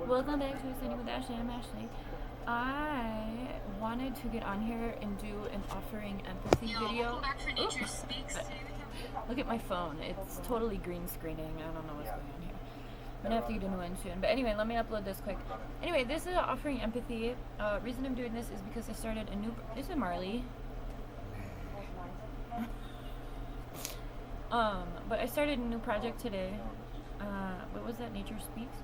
Welcome back to Ascending with Ashley. I'm Ashley. I wanted to get on here and do an offering empathy video. Welcome back for Nature Speaks. Look at my phone. It's totally green screening. I don't know what's going on here. I'm gonna have to get a new one soon. But anyway, let me upload this quick. Anyway, this is offering empathy. Reason I'm doing this is because I started a new. This is Marley. But I started a new project today. What was that? Nature Speaks.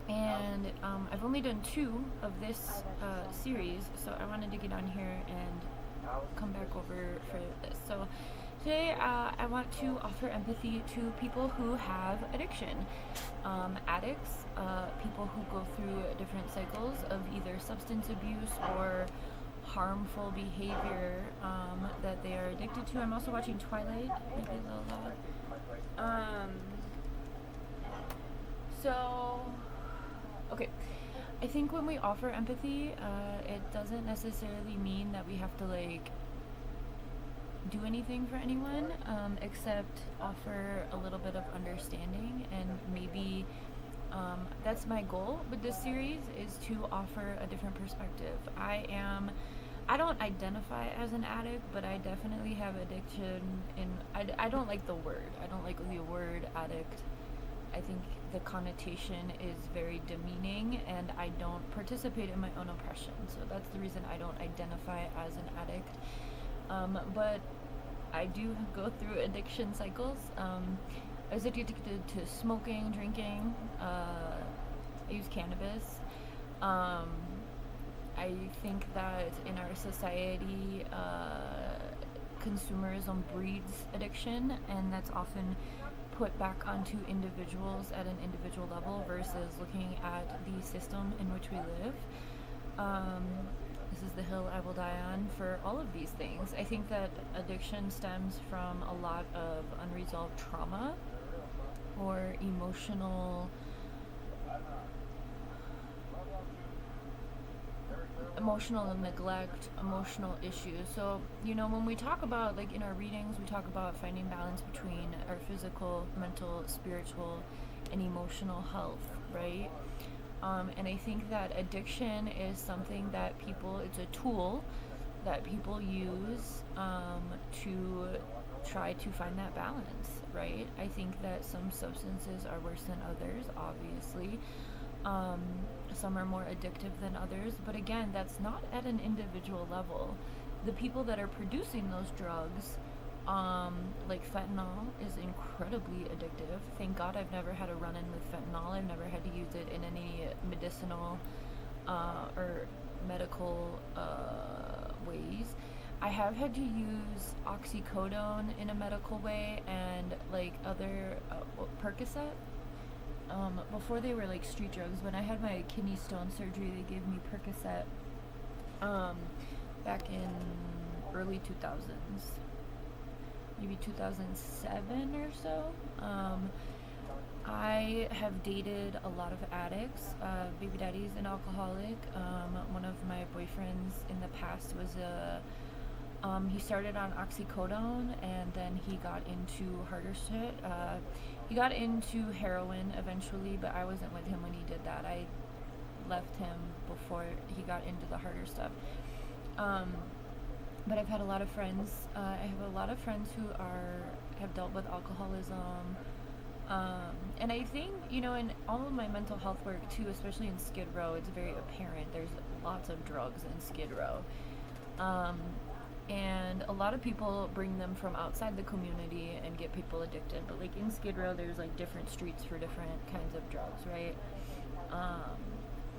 And I've only done 2 of this series, so I wanted to get on here and come back over for this. So today I want to offer empathy to people who have addiction, addicts, people who go through different cycles of either substance abuse or harmful behavior that they are addicted to. I'm also watching Twilight, maybe a little loud. So okay, I think when we offer empathy, it doesn't necessarily mean that we have to like do anything for anyone, except offer a little bit of understanding, and maybe that's my goal with this series, is to offer a different perspective. I don't identify as an addict, but I definitely have addiction, and I don't like the word. I don't like the word addict. I think the connotation is very demeaning, and I don't participate in my own oppression. So that's the reason I don't identify as an addict. But I do go through addiction cycles. I was addicted to smoking, drinking. I use cannabis. I think that in our society, consumerism breeds addiction, and that's often put back onto individuals at an individual level versus looking at the system in which we live. This is the hill I will die on for all of these things. I think that addiction stems from a lot of unresolved trauma or emotional neglect, emotional issues. So, when we talk about, like in our readings, we talk about finding balance between our physical, mental, spiritual, and emotional health, right? And I think that addiction is something that it's a tool that people use to try to find that balance, right? I think that some substances are worse than others, obviously. Some are more addictive than others, but again, that's not at an individual level. The people that are producing those drugs, like fentanyl, is incredibly addictive. Thank God I've never had a run-in with fentanyl. I've never had to use it in any medicinal or medical ways. I have had to use oxycodone in a medical way, and like other Percocet. Before they were like street drugs. When I had my kidney stone surgery, they gave me Percocet back in early 2000s, maybe 2007 or so. I have dated a lot of addicts. Baby daddy's an alcoholic. One of my boyfriends in the past was he started on oxycodone, and then he got into harder shit. He got into heroin eventually, but I wasn't with him when he did that. I left him before he got into the harder stuff. But I've had a lot of friends. I have a lot of friends who have dealt with alcoholism. And I think, in all of my mental health work too, especially in Skid Row, it's very apparent. There's lots of drugs in Skid Row. And a lot of people bring them from outside the community and get people addicted. But like in Skid Row, there's like different streets for different kinds of drugs, right?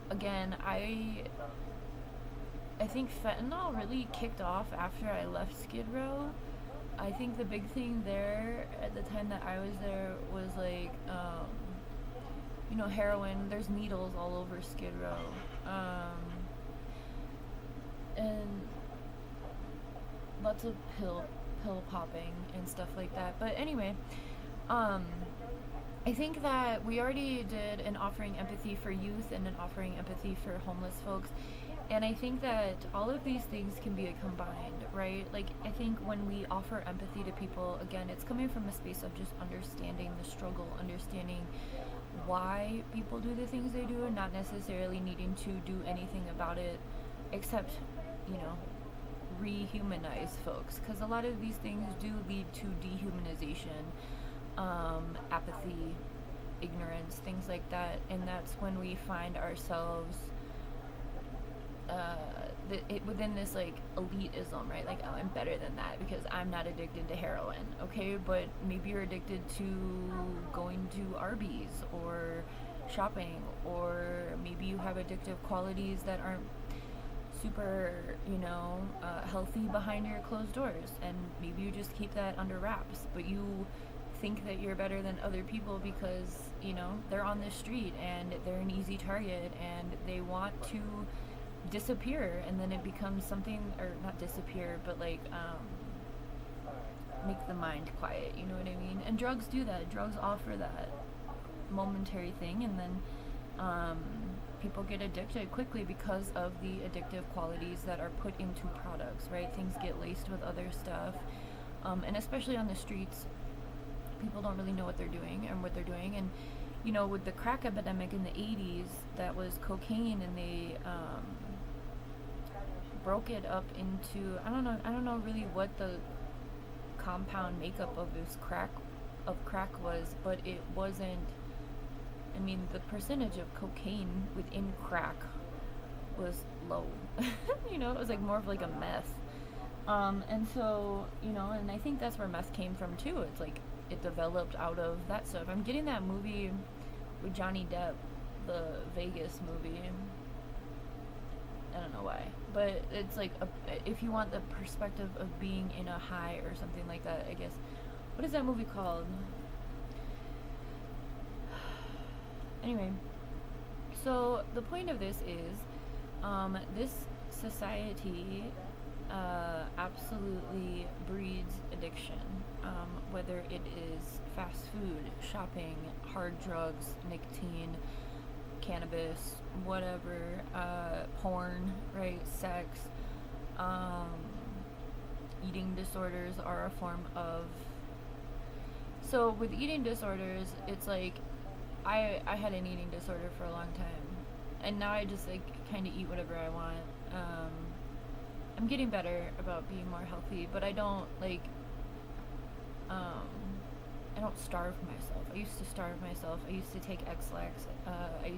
Again, I think fentanyl really kicked off after I left Skid Row. I think the big thing there at the time that I was there was like, heroin. There's needles all over Skid Row. And lots of pill popping and stuff like that. But anyway, I think that we already did an offering empathy for youth and an offering empathy for homeless folks. And I think that all of these things can be combined, right? Like, I think when we offer empathy to people, again, it's coming from a space of just understanding the struggle, understanding why people do the things they do and not necessarily needing to do anything about it except, you know, rehumanize folks, because a lot of these things do lead to dehumanization, apathy, ignorance, things like that, and that's when we find ourselves within this like elitism, right? Like, oh, I'm better than that because I'm not addicted to heroin, okay? But maybe you're addicted to going to Arby's or shopping, or maybe you have addictive qualities that aren't super, healthy behind your closed doors, and maybe you just keep that under wraps, but you think that you're better than other people because, they're on the street and they're an easy target and they want to disappear, and then it becomes something, or not disappear, but like make the mind quiet, you know what I mean? And drugs do that. Drugs offer that momentary thing, and then people get addicted quickly because of the addictive qualities that are put into products, right? Things get laced with other stuff, and especially on the streets, people don't really know what they're doing and what they're doing. And with the crack epidemic in the 80s, that was cocaine, and they broke it up into, I don't know really what the compound makeup of this crack was, but it wasn't, the percentage of cocaine within crack was low. It was like more of like a meth. And so, and I think that's where meth came from too. It's like it developed out of that stuff. I'm getting that movie with Johnny Depp, the Vegas movie. I don't know why, but it's like if you want the perspective of being in a high or something like that, I guess. What is that movie called? Anyway, so the point of this is, this society absolutely breeds addiction, whether it is fast food, shopping, hard drugs, nicotine, cannabis, whatever, porn, right, sex, eating disorders are a form of. So with eating disorders, it's like I had an eating disorder for a long time, and now I just like kind of eat whatever I want. I'm getting better about being more healthy, but I don't like I don't starve myself. I used to starve myself. I used to take X-Lax. I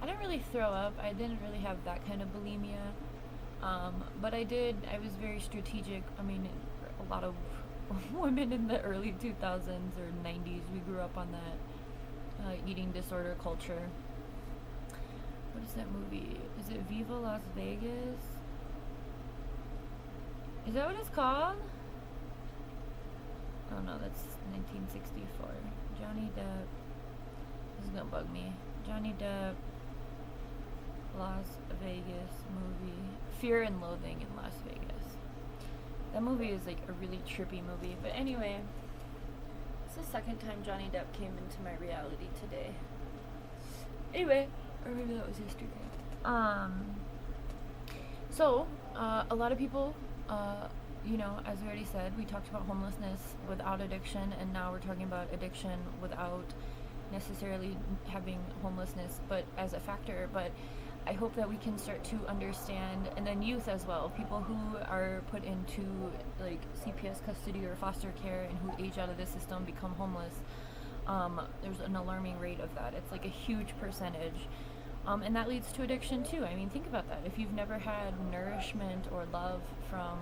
didn't really throw up. I didn't really have that kind of bulimia. But I was very strategic. A lot of women in the early 2000s or 90s, we grew up on that eating disorder culture. What is that movie? Is it Viva Las Vegas? Is that what it's called? Oh no, that's 1964. Johnny Depp. This is gonna bug me. Johnny Depp, Las Vegas movie. Fear and Loathing in Las Vegas. That movie is like a really trippy movie. But anyway, it's the second time Johnny Depp came into my reality today. Anyway, or maybe that was yesterday. So, a lot of people, as we already said, we talked about homelessness without addiction, and now we're talking about addiction without necessarily having homelessness but as a factor. But I hope that we can start to understand, and then youth as well, people who are put into like CPS custody or foster care and who age out of the system, become homeless. There's an alarming rate of that. It's like a huge percentage. And that leads to addiction too. Think about that. If you've never had nourishment or love from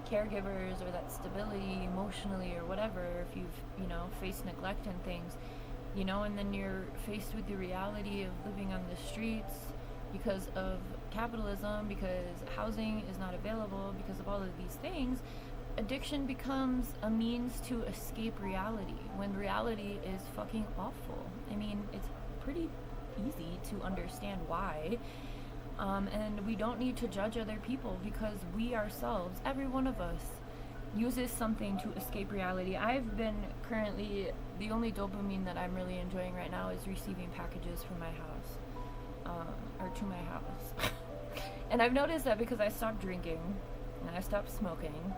caregivers, or that stability emotionally or whatever, if you've, faced neglect and things, and then you're faced with the reality of living on the streets because of capitalism, because housing is not available, because of all of these things, addiction becomes a means to escape reality, when reality is fucking awful. It's pretty easy to understand why. And we don't need to judge other people, because we ourselves, every one of us, uses something to escape reality. I've been currently, the only dopamine that I'm really enjoying right now is receiving packages from my house, or to my house. And I've noticed that because I stopped drinking and I stopped smoking,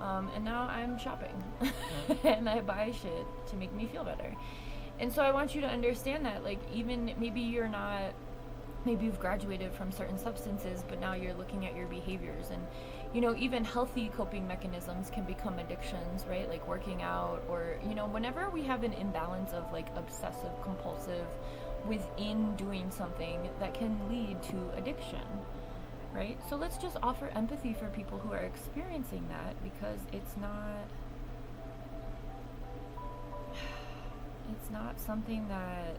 and now I'm shopping and I buy shit to make me feel better. And so I want you to understand that, like, even maybe you're not, maybe you've graduated from certain substances, but now you're looking at your behaviors. And, you know, even healthy coping mechanisms can become addictions, right? Like working out, or, you know, whenever we have an imbalance of like obsessive compulsive within doing something, that can lead to addiction, right? So let's just offer empathy for people who are experiencing that, because it's not something that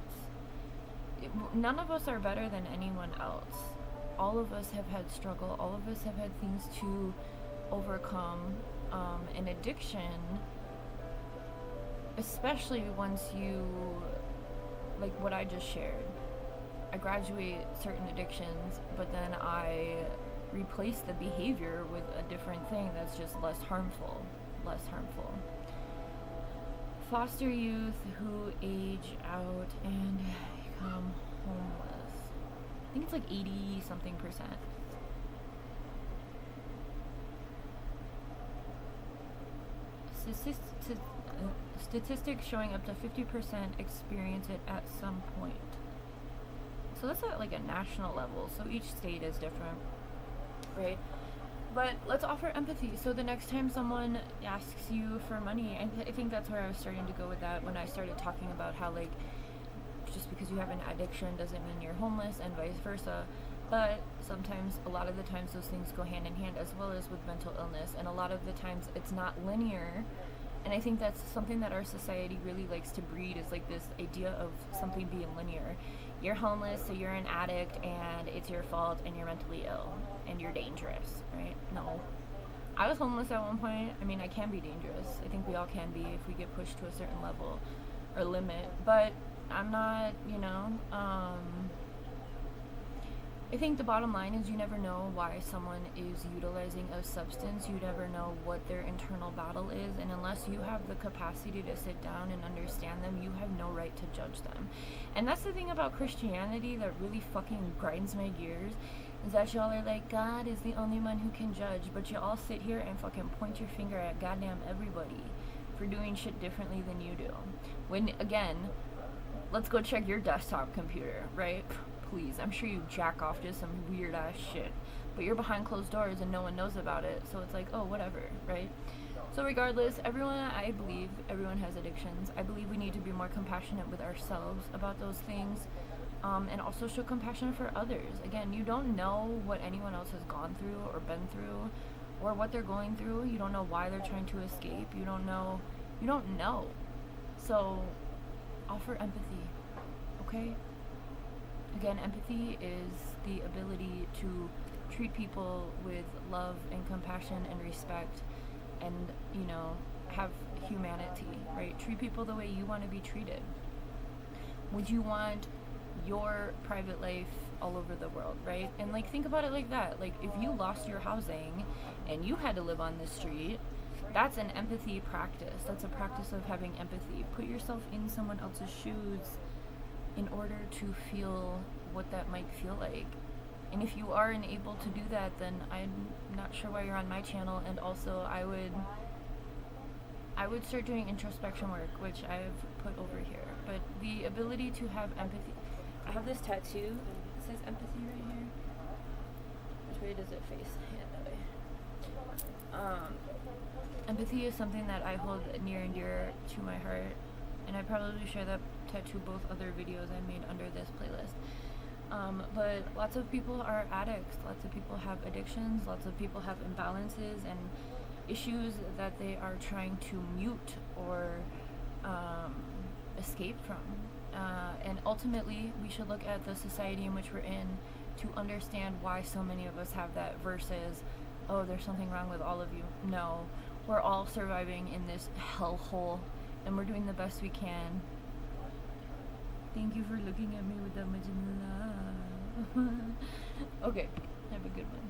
none of us are better than anyone else. All of us have had struggle. All of us have had things to overcome. An addiction, especially once you, like what I just shared, I graduate certain addictions, but then I replace the behavior with a different thing that's just less harmful. Foster youth who age out and become homeless. I think it's like 80 something percent. Statistics showing up to 50% experience it at some point. So that's at like a national level. So each state is different, right? But let's offer empathy. So the next time someone asks you for money, and I think that's where I was starting to go with that when I started talking about how, like, just because you have an addiction doesn't mean you're homeless, and vice versa. But sometimes, a lot of the times, those things go hand in hand, as well as with mental illness. And a lot of the times it's not linear. And I think that's something that our society really likes to breed, is like this idea of something being linear. You're homeless, so you're an addict, and it's your fault, and you're mentally ill, and you're dangerous, right? No. I was homeless at one point. I mean, I can be dangerous. I think we all can be if we get pushed to a certain level or limit. But I'm not, you know, I think the bottom line is you never know why someone is utilizing a substance. You never know what their internal battle is, and unless you have the capacity to sit down and understand them, you have no right to judge them. And that's the thing about Christianity that really fucking grinds my gears, is that y'all are like, God is the only one who can judge, but you all sit here and fucking point your finger at goddamn everybody for doing shit differently than you do. When, again, let's go check your desktop computer, right? Please, I'm sure you jack off to some weird ass shit, but you're behind closed doors and no one knows about it, so it's like, oh, whatever, right? So regardless, I believe everyone has addictions. I believe we need to be more compassionate with ourselves about those things, and also show compassion for others. Again, you don't know what anyone else has gone through or been through, or what they're going through. You don't know why they're trying to escape. You don't know. So offer empathy, okay? Again, empathy is the ability to treat people with love and compassion and respect, and, you know, have humanity, right? Treat people the way you want to be treated. Would you want your private life all over the world, right? And, like, think about it like that. Like, if you lost your housing and you had to live on the street, that's an empathy practice. That's a practice of having empathy. Put yourself in someone else's shoes in order to feel what that might feel like. And if you are unable to do that, then I'm not sure why you're on my channel. And also, I would start doing introspection work, which I've put over here. But the ability to have empathy. I have this tattoo. It says empathy right here. Which way does it face? Yeah, that way. Empathy is something that I hold near and dear to my heart, and I probably share that tattoo both other videos I made under this playlist. But lots of people are addicts, lots of people have addictions, lots of people have imbalances and issues that they are trying to mute or escape from. And ultimately, we should look at the society in which we're in to understand why so many of us have that, versus, oh, there's something wrong with all of you. No, we're all surviving in this hellhole, and we're doing the best we can. Thank you for looking at me with that much love. Okay, have a good one.